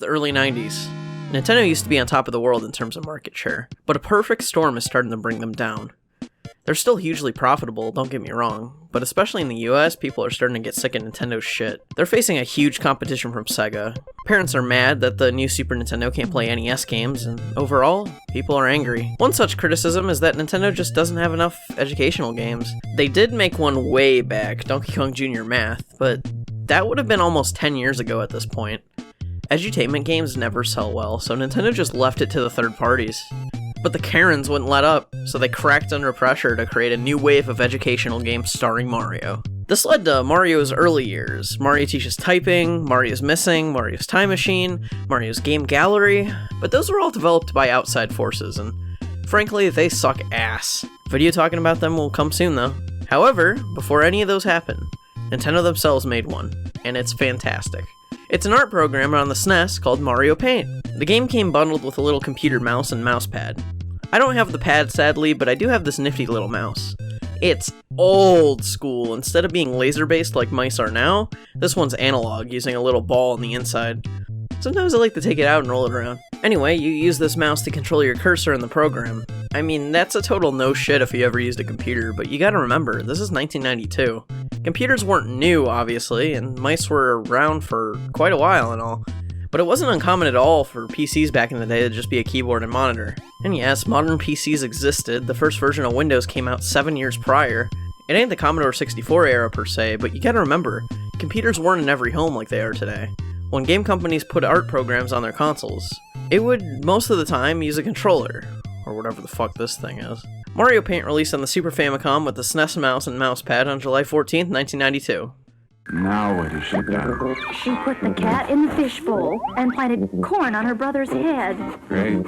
the early 90s. Nintendo used to be on top of the world in terms of market share, but a perfect storm is starting to bring them down. They're still hugely profitable, don't get me wrong, but especially in the US, people are starting to get sick of Nintendo's shit. They're facing a huge competition from Sega. Parents are mad that the new Super Nintendo can't play NES games, and overall, people are angry. One such criticism is that Nintendo just doesn't have enough educational games. They did make one way back, Donkey Kong Jr. Math, but that would have been almost 10 years ago at this point. Edutainment games never sell well, so Nintendo just left it to the third parties. But the Karens wouldn't let up, so they cracked under pressure to create a new wave of educational games starring Mario. This led to Mario's early years. Mario Teaches Typing, Mario's Missing, Mario's Time Machine, Mario's Game Gallery, but those were all developed by outside forces, and frankly, they suck ass. Video talking about them will come soon though. However, before any of those happen, Nintendo themselves made one, and it's fantastic. It's an art program on the SNES called Mario Paint. The game came bundled with a little computer mouse and mouse pad. I don't have the pad sadly, but I do have this nifty little mouse. It's old school. Instead of being laser-based like mice are now, this one's analog, using a little ball on the inside. Sometimes I like to take it out and roll it around. Anyway, you use this mouse to control your cursor in the program. I mean, that's a total no shit if you ever used a computer, but you gotta remember, this is 1992. Computers weren't new, obviously, and mice were around for quite a while and all. But it wasn't uncommon at all for PCs back in the day to just be a keyboard and monitor. And yes, modern PCs existed. The first version of Windows came out 7 years prior. It ain't the Commodore 64 era per se, but you gotta remember, computers weren't in every home like they are today. When game companies put art programs on their consoles, it would, most of the time, use a controller, or whatever the fuck this thing is. Mario Paint released on the Super Famicom with the SNES mouse and mouse pad on July 14th, 1992. Now what has she done? She put the cat in the fishbowl and planted corn on her brother's head. Great.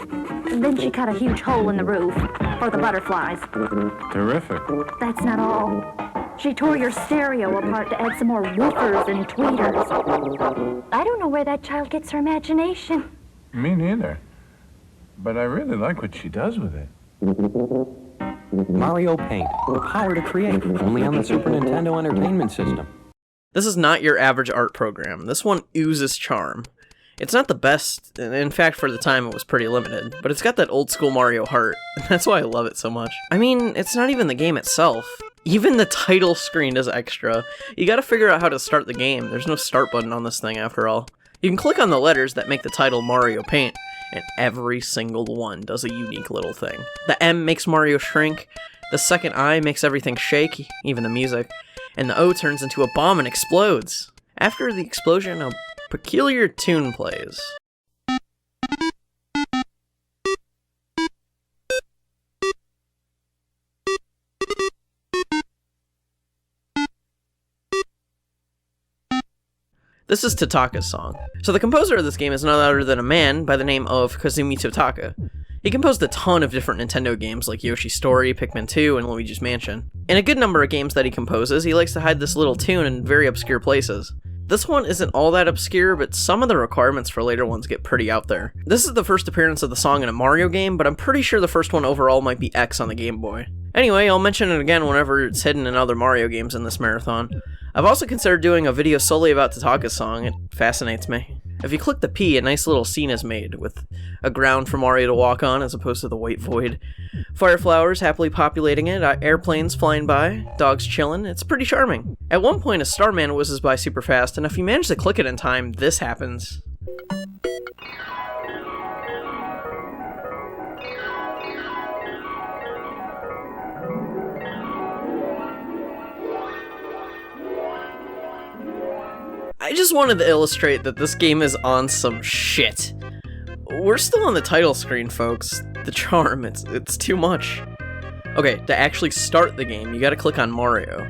Then she cut a huge hole in the roof for the butterflies. Terrific. That's not all. She tore your stereo apart to add some more woofers and tweeters. I don't know where that child gets her imagination. Me neither. But I really like what she does with it. Mario Paint, the power to create, only on the Super Nintendo Entertainment System. This is not your average art program. This one oozes charm. It's not the best, and in fact for the time it was pretty limited, but it's got that old school Mario heart, and that's why I love it so much. I mean, it's not even the game itself. Even the title screen is extra. You gotta figure out how to start the game. There's no start button on this thing after all. You can click on the letters that make the title Mario Paint, and every single one does a unique little thing. The M makes Mario shrink, the second I makes everything shake, even the music, and the O turns into a bomb and explodes. After the explosion, a peculiar tune plays. This is Tataka's song. So the composer of this game is none other than a man by the name of Kazumi Tataka. He composed a ton of different Nintendo games like Yoshi's Story, Pikmin 2, and Luigi's Mansion. In a good number of games that he composes, he likes to hide this little tune in very obscure places. This one isn't all that obscure, but some of the requirements for later ones get pretty out there. This is the first appearance of the song in a Mario game, but I'm pretty sure the first one overall might be X on the Game Boy. Anyway, I'll mention it again whenever it's hidden in other Mario games in this marathon. I've also considered doing a video solely about Tataka's song. It fascinates me. If you click the P, a nice little scene is made, with a ground for Mario to walk on as opposed to the white void. Fireflowers happily populating it, airplanes flying by, dogs chilling. It's pretty charming. At one point, a Starman whizzes by super fast, and if you manage to click it in time, this happens. I just wanted to illustrate that this game is on some shit. We're still on the title screen, folks. The charm, it's too much. Okay, to actually start the game, you gotta click on Mario.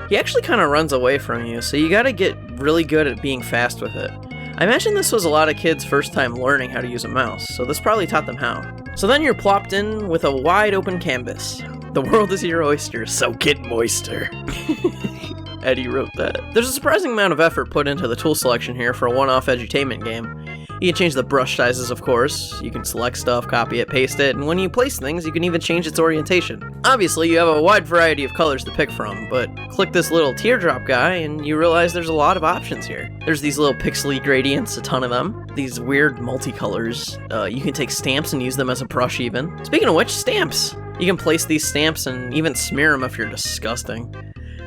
He actually kind of runs away from you, so you gotta get really good at being fast with it. I imagine this was a lot of kids' first time learning how to use a mouse, so this probably taught them how. So then you're plopped in with a wide open canvas. The world is your oyster, so get moister. Eddie wrote that. There's a surprising amount of effort put into the tool selection here for a one-off edutainment game. You can change the brush sizes, of course. You can select stuff, copy it, paste it, and when you place things, you can even change its orientation. Obviously, you have a wide variety of colors to pick from, but click this little teardrop guy and you realize there's a lot of options here. There's these little pixely gradients, a ton of them. These weird multicolors. You can take stamps and use them as a brush even. Speaking of which, stamps! You can place these stamps and even smear them if you're disgusting.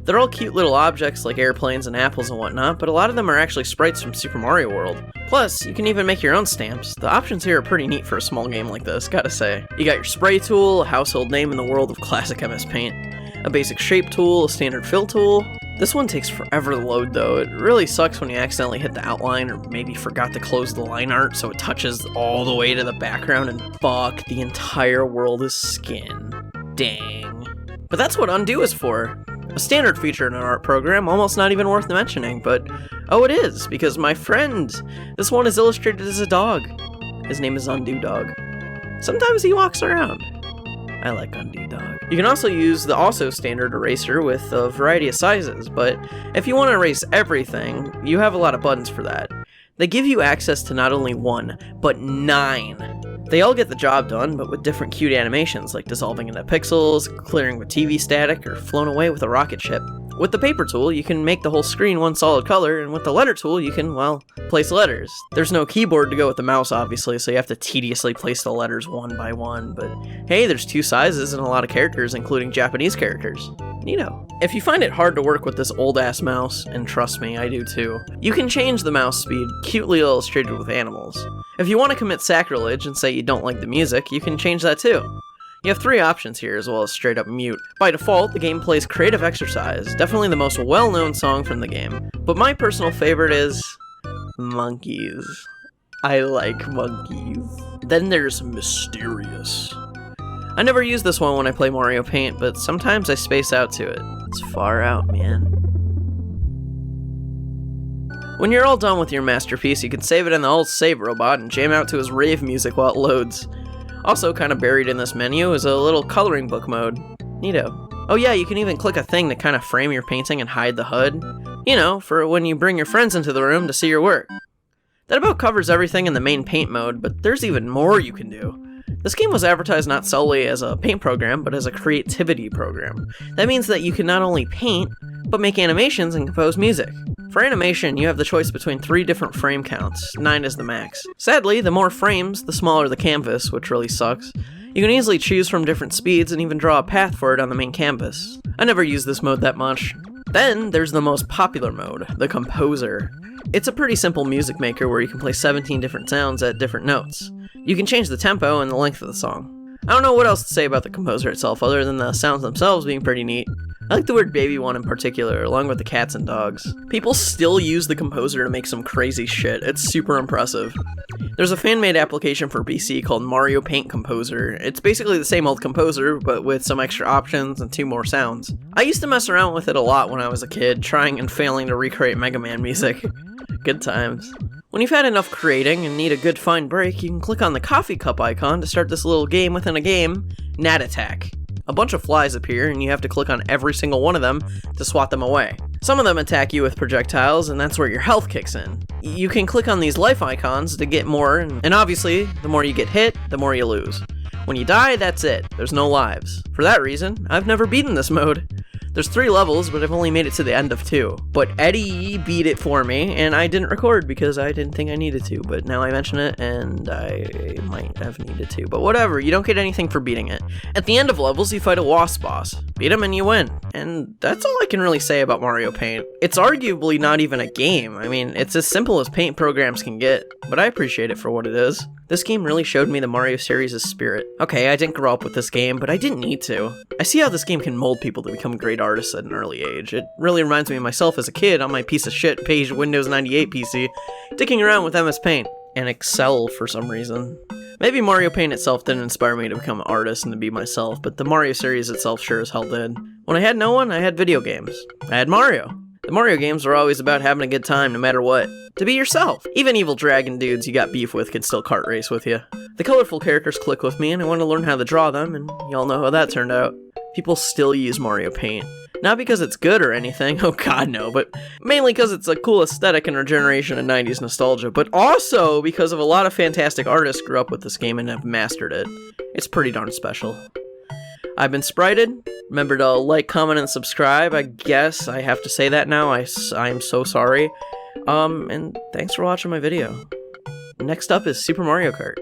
They're all cute little objects like airplanes and apples and whatnot, but a lot of them are actually sprites from Super Mario World. Plus, you can even make your own stamps. The options here are pretty neat for a small game like this, gotta say. You got your spray tool, a household name in the world of classic MS Paint, a basic shape tool, a standard fill tool. This one takes forever to load though. It really sucks when you accidentally hit the outline or maybe forgot to close the line art so it touches all the way to the background and fuck, the entire world is skin. Dang. But that's what undo is for. A standard feature in an art program, almost not even worth mentioning, but oh it is, because my friend, this one is illustrated as a dog. His name is Undo Dog. Sometimes he walks around. I like Undo Dog. You can also use the also standard eraser with a variety of sizes, but if you want to erase everything, you have a lot of buttons for that. They give you access to not only 1, but 9. They all get the job done, but with different cute animations, like dissolving into pixels, clearing with TV static, or flown away with a rocket ship. With the paper tool, you can make the whole screen one solid color, and with the letter tool, you can, well, place letters. There's no keyboard to go with the mouse, obviously, so you have to tediously place the letters one by one, but hey, there's 2 sizes and a lot of characters, including Japanese characters. Neato. If you find it hard to work with this old-ass mouse, and trust me, I do too, you can change the mouse speed, cutely illustrated with animals. If you want to commit sacrilege and say you don't like the music, you can change that too. You have 3 options here, as well as straight up mute. By default, the game plays Creative Exercise, definitely the most well-known song from the game. But my personal favorite is Monkeys. I like monkeys. Then there's Mysterious. I never use this one when I play Mario Paint, but sometimes I space out to it. It's far out, man. When you're all done with your masterpiece, you can save it in the old save robot and jam out to his rave music while it loads. Also kind of buried in this menu is a little coloring book mode. Neato. Oh yeah, you can even click a thing to kind of frame your painting and hide the HUD. You know, for when you bring your friends into the room to see your work. That about covers everything in the main paint mode, but there's even more you can do. This game was advertised not solely as a paint program, but as a creativity program. That means that you can not only paint, but make animations and compose music. For animation, you have the choice between 3 different frame counts, 9 is the max. Sadly, the more frames, the smaller the canvas, which really sucks. You can easily choose from different speeds and even draw a path for it on the main canvas. I never use this mode that much. Then, there's the most popular mode, the Composer. It's a pretty simple music maker where you can play 17 different sounds at different notes. You can change the tempo and the length of the song. I don't know what else to say about the Composer itself other than the sounds themselves being pretty neat. I like the word baby one in particular, along with the cats and dogs. People still use the Composer to make some crazy shit. It's super impressive. There's a fan-made application for PC called Mario Paint Composer. It's basically the same old Composer, but with some extra options and 2 more sounds. I used to mess around with it a lot when I was a kid, trying and failing to recreate Mega Man music. Good times. When you've had enough creating and need a good fine break, you can click on the coffee cup icon to start this little game within a game, Gnat Attack. A bunch of flies appear, and you have to click on every single one of them to swat them away. Some of them attack you with projectiles, and that's where your health kicks in. You can click on these life icons to get more, and obviously, the more you get hit, the more you lose. When you die, that's it. There's no lives. For that reason, I've never beaten this mode. There's 3 levels, but I've only made it to the end of 2. But Eddie beat it for me, and I didn't record because I didn't think I needed to, but now I mention it, and I might have needed to. But whatever, you don't get anything for beating it. At the end of levels, you fight a wasp boss. Beat him and you win. And that's all I can really say about Mario Paint. It's arguably not even a game. I mean, it's as simple as paint programs can get, but I appreciate it for what it is. This game really showed me the Mario series' spirit. Okay, I didn't grow up with this game, but I didn't need to. I see how this game can mold people to become great artists at an early age. It really reminds me of myself as a kid on my piece of shit page Windows 98 PC, dicking around with MS Paint, and Excel for some reason. Maybe Mario Paint itself didn't inspire me to become an artist and to be myself, but the Mario series itself sure as hell did. When I had no one, I had video games. I had Mario. The Mario games were always about having a good time no matter what. To be yourself. Even evil dragon dudes you got beef with can still kart race with you. The colorful characters click with me and I want to learn how to draw them, and y'all know how that turned out. People still use Mario Paint. Not because it's good or anything, oh god no, but mainly because it's a cool aesthetic in our generation of 90s nostalgia, but also because of a lot of fantastic artists grew up with this game and have mastered it. It's pretty darn special. I've been Sprited. Remember to like, comment, and subscribe. I guess I have to say that now. I'm so sorry. And thanks for watching my video. Next up is Super Mario Kart.